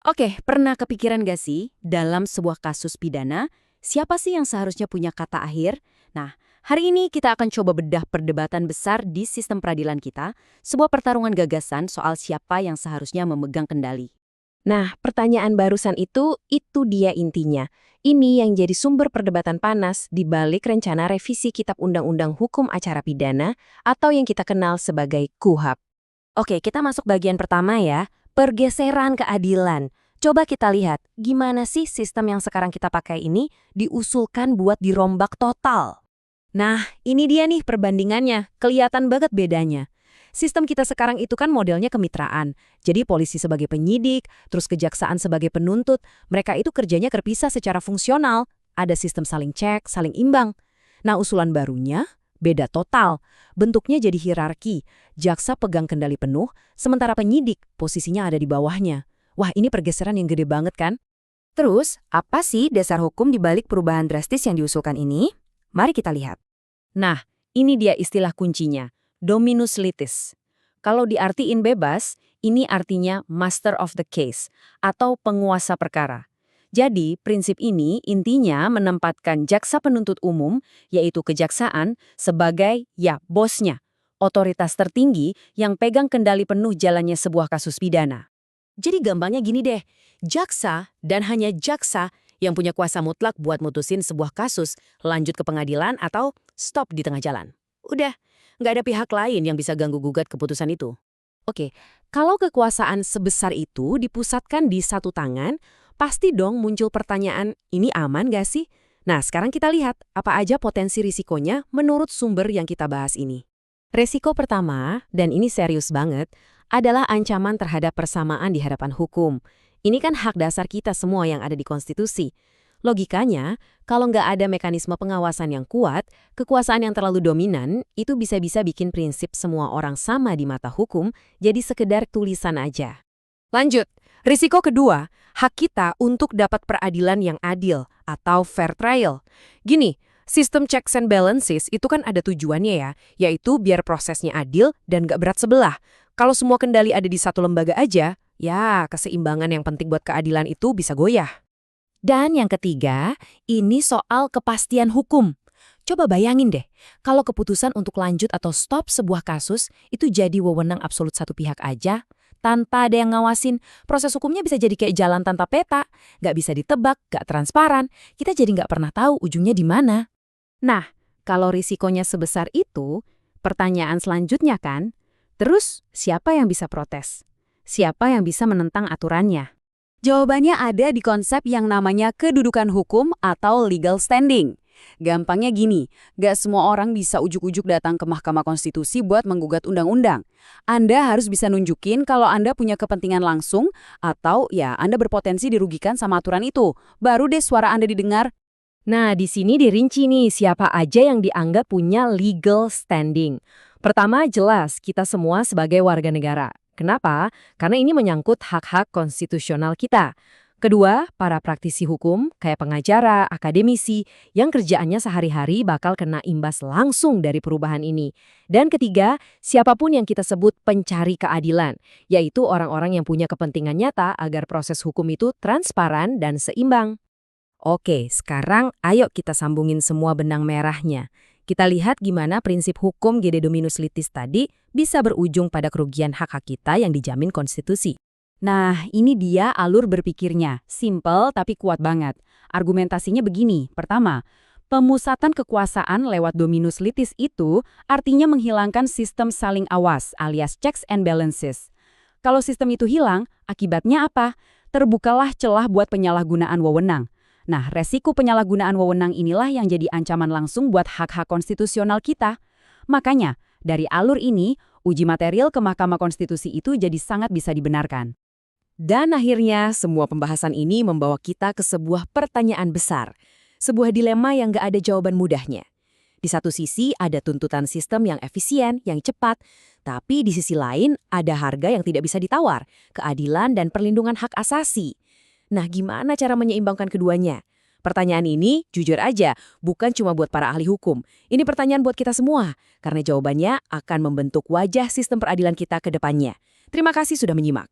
Oke, pernah kepikiran gak sih, dalam sebuah kasus pidana, siapa sih yang seharusnya punya kata akhir? Nah, hari ini kita akan coba bedah perdebatan besar di sistem peradilan kita, sebuah pertarungan gagasan soal siapa yang seharusnya memegang kendali. Nah, pertanyaan barusan itu dia intinya. Ini yang jadi sumber perdebatan panas di balik rencana revisi Kitab Undang-Undang Hukum Acara Pidana atau yang kita kenal sebagai KUHP. Oke, kita masuk bagian pertama ya, pergeseran keadilan. Coba kita lihat, gimana sih sistem yang sekarang kita pakai ini diusulkan buat dirombak total. Nah, ini dia nih perbandingannya, kelihatan banget bedanya. Sistem kita sekarang itu kan modelnya kemitraan. Jadi polisi sebagai penyidik, terus kejaksaan sebagai penuntut, mereka itu kerjanya terpisah secara fungsional. Ada sistem saling cek, saling imbang. Nah, usulan barunya beda total. Bentuknya jadi hierarki. Jaksa pegang kendali penuh, sementara penyidik posisinya ada di bawahnya. Wah, ini pergeseran yang gede banget kan? Terus, apa sih dasar hukum di balik perubahan drastis yang diusulkan ini? Mari kita lihat. Nah, ini dia istilah kuncinya, dominus litis. Kalau diartiin bebas, ini artinya master of the case, atau penguasa perkara. Jadi, prinsip ini intinya menempatkan jaksa penuntut umum, yaitu kejaksaan, sebagai, bosnya, otoritas tertinggi yang pegang kendali penuh jalannya sebuah kasus pidana. Jadi gampangnya gini deh, jaksa dan hanya jaksa yang punya kuasa mutlak buat mutusin sebuah kasus, lanjut ke pengadilan atau stop di tengah jalan. Udah, nggak ada pihak lain yang bisa ganggu-gugat keputusan itu. Oke, kalau kekuasaan sebesar itu dipusatkan di satu tangan, pasti dong muncul pertanyaan, ini aman nggak sih? Nah, sekarang kita lihat apa aja potensi risikonya menurut sumber yang kita bahas ini. Resiko pertama, dan ini serius banget, adalah ancaman terhadap persamaan di hadapan hukum. Ini kan hak dasar kita semua yang ada di konstitusi. Logikanya, kalau nggak ada mekanisme pengawasan yang kuat, kekuasaan yang terlalu dominan itu bisa-bisa bikin prinsip semua orang sama di mata hukum jadi sekedar tulisan aja. Lanjut, risiko kedua, hak kita untuk dapat peradilan yang adil atau fair trial. Gini, sistem checks and balances itu kan ada tujuannya ya, yaitu biar prosesnya adil dan nggak berat sebelah. Kalau semua kendali ada di satu lembaga aja, ya keseimbangan yang penting buat keadilan itu bisa goyah. Dan yang ketiga, ini soal kepastian hukum. Coba bayangin deh, kalau keputusan untuk lanjut atau stop sebuah kasus itu jadi wewenang absolut satu pihak aja, tanpa ada yang ngawasin, proses hukumnya bisa jadi kayak jalan tanpa peta, nggak bisa ditebak, nggak transparan, kita jadi nggak pernah tahu ujungnya di mana. Nah, kalau risikonya sebesar itu, pertanyaan selanjutnya kan, terus siapa yang bisa protes? Siapa yang bisa menentang aturannya? Jawabannya ada di konsep yang namanya kedudukan hukum atau legal standing. Gampangnya gini, gak semua orang bisa ujuk-ujuk datang ke Mahkamah Konstitusi buat menggugat undang-undang. Anda harus bisa nunjukin kalau Anda punya kepentingan langsung atau ya Anda berpotensi dirugikan sama aturan itu. Baru deh suara Anda didengar. Nah, di sini dirinci nih siapa aja yang dianggap punya legal standing. Pertama, jelas kita semua sebagai warga negara. Kenapa? Karena ini menyangkut hak-hak konstitusional kita. Kedua, para praktisi hukum, kayak pengacara, akademisi, yang kerjaannya sehari-hari bakal kena imbas langsung dari perubahan ini. Dan ketiga, siapapun yang kita sebut pencari keadilan, yaitu orang-orang yang punya kepentingan nyata agar proses hukum itu transparan dan seimbang. Oke, sekarang ayo kita sambungin semua benang merahnya. Kita lihat gimana prinsip hukum Gede Dominus Litis tadi bisa berujung pada kerugian hak-hak kita yang dijamin konstitusi. Nah, ini dia alur berpikirnya. Simple tapi kuat banget. Argumentasinya begini. Pertama, pemusatan kekuasaan lewat Dominus Litis itu artinya menghilangkan sistem saling awas alias checks and balances. Kalau sistem itu hilang, akibatnya apa? Terbukalah celah buat penyalahgunaan wewenang. Nah, resiko penyalahgunaan wewenang inilah yang jadi ancaman langsung buat hak-hak konstitusional kita. Makanya, dari alur ini, uji material ke Mahkamah Konstitusi itu jadi sangat bisa dibenarkan. Dan akhirnya, semua pembahasan ini membawa kita ke sebuah pertanyaan besar. Sebuah dilema yang gak ada jawaban mudahnya. Di satu sisi, ada tuntutan sistem yang efisien, yang cepat. Tapi di sisi lain, ada harga yang tidak bisa ditawar, keadilan dan perlindungan hak asasi. Nah, gimana cara menyeimbangkan keduanya? Pertanyaan ini, jujur aja, bukan cuma buat para ahli hukum. Ini pertanyaan buat kita semua, karena jawabannya akan membentuk wajah sistem peradilan kita ke depannya. Terima kasih sudah menyimak.